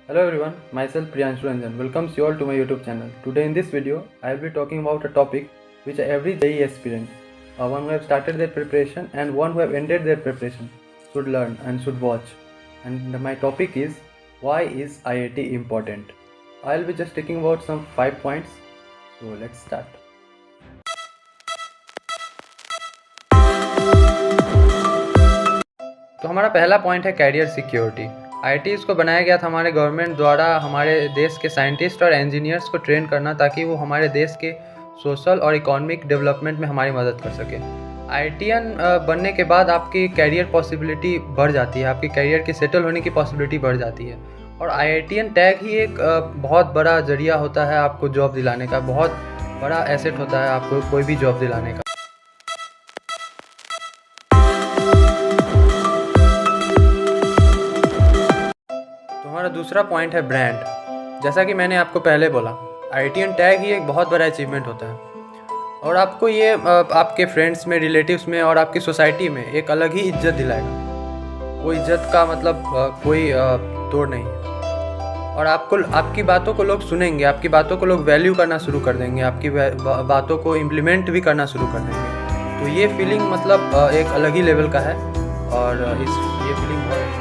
Hello everyone, myself Priyanshu Ranjan welcomes you all to my YouTube channel. Today in this video, I will be talking about a topic which every JEE aspirant, one who have started their preparation and one who have ended their preparation should learn and should watch. And my topic is, why is IIT important? I will be just talking about some 5 points. So let's start. तो हमारा पहला point है career security. IITs को बनाया गया था हमारे government द्वारा हमारे देश के साइंटिस्ट और इंजीनियर्स को ट्रेन करना, ताकि वो हमारे देश के सोशल और इकोनॉमिक डेवलपमेंट में हमारी मदद कर सके। आईआईटीएन बनने के बाद आपकी कैरियर पॉसिबिलिटी बढ़ जाती है, आपकी कैरियर की सेटल होने की पॉसिबिलिटी बढ़ जाती है। और आईआईटीएन टैग ही एक बहुत बड़ा जरिया होता है आपको जॉब दिलाने का, बहुत बड़ा एसेट होता है आपको कोई भी जॉब दिलाने का। हमारा दूसरा पॉइंट है ब्रांड। जैसा कि मैंने आपको पहले बोला, आईआईटीएन टैग ही एक बहुत बड़ा अचीवमेंट होता है और आपको ये आपके फ्रेंड्स में, रिलेटिव्स में और आपकी सोसाइटी में एक अलग ही इज्जत दिलाएगा। वो इज्जत का मतलब कोई तोड़ नहीं। और आपकी बातों को लोग सुनेंगे, आपकी बातों को लोग वैल्यू करना शुरू कर देंगे, आपकी बातों को इम्प्लीमेंट भी करना शुरू कर देंगे। तो ये फीलिंग मतलब एक अलग ही लेवल का है और ये फीलिंग बहुत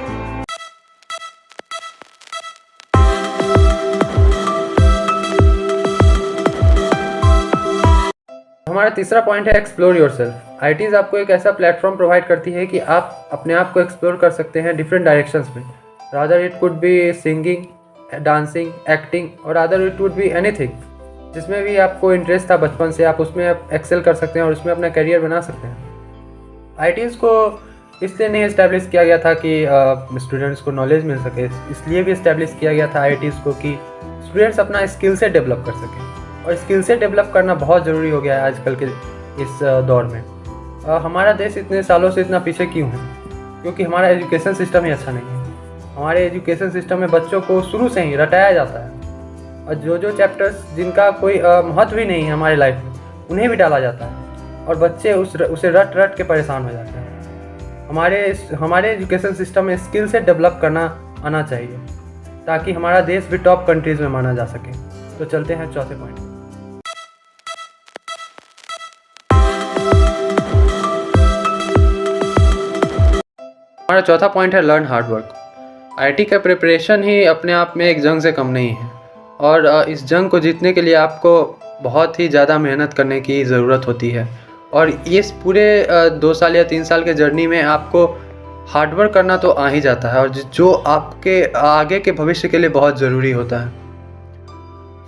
हमारा तीसरा पॉइंट है एक्सप्लोर योरसेल्फ। आईआईटीज़ आपको एक ऐसा प्लेटफॉर्म प्रोवाइड करती है कि आप अपने आप को एक्सप्लोर कर सकते हैं डिफरेंट डायरेक्शंस में। Rather it could be singing, dancing, acting और rather it would be anything. जिसमें भी आपको इंटरेस्ट था बचपन से, आप उसमें एक्सेल कर सकते हैं और उसमें अपना करियर बना सकते हैं। आईआईटीज़ को इसलिए नहीं इस्टेब्लिश किया गया था कि स्टूडेंट्स को नॉलेज मिल सके, इसलिए भी इस्टेब्लिश किया गया था आईआईटीज़ को कि स्टूडेंट्स अपना स्किल से डेवलप कर सकें। और स्किल से डेवलप करना बहुत ज़रूरी हो गया है आजकल के इस दौर में। हमारा देश इतने सालों से इतना पीछे क्यों है? क्योंकि हमारा एजुकेशन सिस्टम ही अच्छा नहीं है। हमारे एजुकेशन सिस्टम में बच्चों को शुरू से ही रटाया जाता है और जो चैप्टर्स जिनका कोई महत्व ही नहीं है हमारे लाइफ में, उन्हें भी डाला जाता है और बच्चे उसे रट के परेशान हो जाते हैं। हमारे एजुकेशन सिस्टम में स्किल से डेवलप करना आना चाहिए, ताकि हमारा देश भी टॉप कंट्रीज़ में माना जा सके। तो चलते हैं चौथे पॉइंट। हमारा चौथा पॉइंट है लर्न हार्ड वर्क। आईआईटी का प्रिपरेशन ही अपने आप में एक जंग से कम नहीं है और इस जंग को जीतने के लिए आपको बहुत ही ज़्यादा मेहनत करने की ज़रूरत होती है। और इस पूरे 2 साल या 3 साल के जर्नी में आपको हार्डवर्क करना तो आ ही जाता है और जो आपके आगे के भविष्य के लिए बहुत ज़रूरी होता है।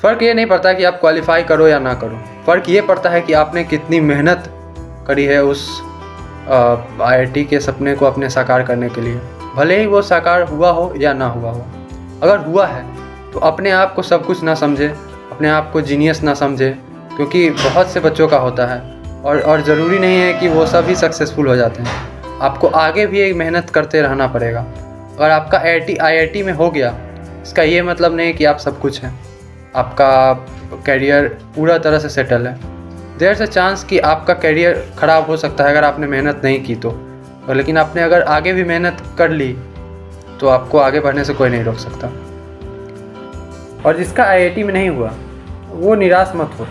फ़र्क ये नहीं पड़ता कि आप क्वालिफाई करो या ना करो, फ़र्क ये पड़ता है कि आपने कितनी मेहनत करी है उस आईआईटी के सपने को अपने साकार करने के लिए। भले ही वो साकार हुआ हो या ना हुआ हो, अगर हुआ है तो अपने आप को सब कुछ ना समझे, अपने आप को जीनियस ना समझे, क्योंकि बहुत से बच्चों का होता है और ज़रूरी नहीं है कि वो सब ही सक्सेसफुल हो जाते हैं। आपको आगे भी एक मेहनत करते रहना पड़ेगा। अगर आपका आईआईटी में हो गया, इसका ये मतलब नहीं कि आप सब कुछ हैं, आपका करियर पूरा तरह से सेटल है। देयर इज़ अ चांस कि आपका करियर ख़राब हो सकता है अगर आपने मेहनत नहीं की तो, लेकिन आपने अगर आगे भी मेहनत कर ली तो आपको आगे बढ़ने से कोई नहीं रोक सकता। और जिसका आईआईटी में नहीं हुआ वो निराश मत हो,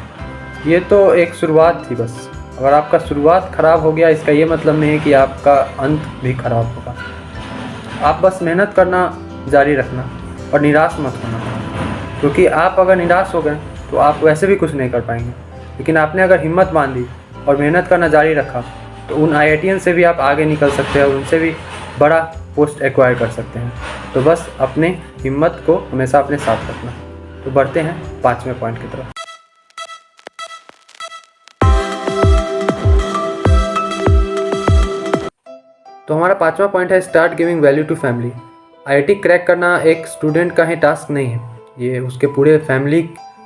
ये तो एक शुरुआत थी बस। अगर आपका शुरुआत ख़राब हो गया, इसका ये मतलब नहीं है कि आपका अंत भी ख़राब होगा। आप बस मेहनत करना जारी रखना और निराश मत होना, क्योंकि आप अगर निराश हो गए तो आप वैसे भी कुछ नहीं कर पाएंगे। लेकिन आपने अगर हिम्मत बांधी और मेहनत करना जारी रखा तो उन आईआईटीएन से भी आप आगे निकल सकते हैं और उनसे भी बड़ा पोस्ट एक्वायर कर सकते हैं। तो बस अपने हिम्मत को हमेशा अपने साथ रखना। तो बढ़ते हैं 5वें पॉइंट की तरफ। तो हमारा 5वां पॉइंट है start giving value to family. IIT crack करना एक स्टूडेंट का ही टास्क नहीं है, ये उसके पूरे फैमिली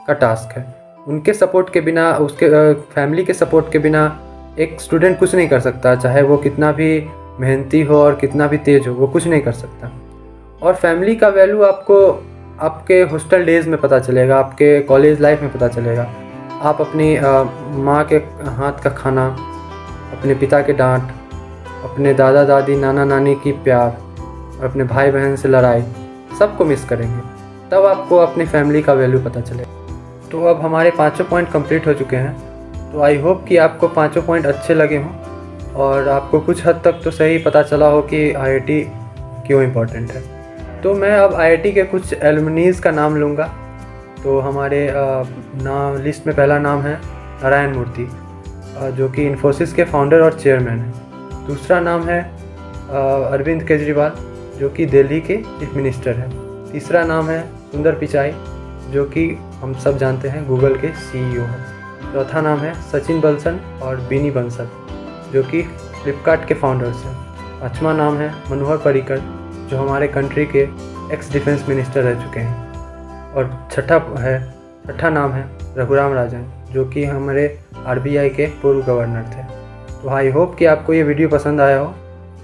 का टास्क है। उनके सपोर्ट के बिना, उसके फैमिली के सपोर्ट के बिना एक स्टूडेंट कुछ नहीं कर सकता। चाहे वो कितना भी मेहनती हो और कितना भी तेज हो, वो कुछ नहीं कर सकता। और फैमिली का वैल्यू आपको आपके हॉस्टल डेज़ में पता चलेगा, आपके कॉलेज लाइफ में पता चलेगा। आप अपनी माँ के हाथ का खाना, अपने पिता के डांट, अपने दादा दादी, नाना नानी की प्यार और अपने भाई बहन से लड़ाई, सबको मिस करेंगे। तब आपको अपनी फैमिली का वैल्यू पता चले। तो अब हमारे 5 पॉइंट कंप्लीट हो चुके हैं। तो आई होप कि आपको 5 पॉइंट अच्छे लगे हों और आपको कुछ हद तक तो सही पता चला हो कि आईआईटी क्यों इम्पोर्टेंट है। तो मैं अब आईआईटी के कुछ एलुमनीज़ का नाम लूँगा। तो हमारे लिस्ट में पहला नाम है नारायण मूर्ति, जो कि इन्फोसिस के फाउंडर और चेयरमैन हैं। दूसरा नाम है अरविंद केजरीवाल, जो कि दिल्ली के चीफ मिनिस्टर हैं। तीसरा नाम है सुंदर पिचाई, जो कि हम सब जानते हैं गूगल के सीईओ हैं। चौथा नाम है सचिन बलसन और बिनी बंसल, जो कि फ्लिपकार्ट के फाउंडर्स हैं। पाँचवा नाम है मनोहर पर्रिकर, जो हमारे कंट्री के एक्स डिफेंस मिनिस्टर रह चुके हैं। और छठा नाम है रघुराम राजन, जो कि हमारे आरबीआई के पूर्व गवर्नर थे। तो आई होप कि आपको ये वीडियो पसंद आया हो।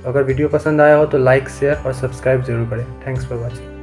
अगर वीडियो पसंद आया हो तो लाइक, शेयर और सब्सक्राइब जरूर करें। Thanks for watching.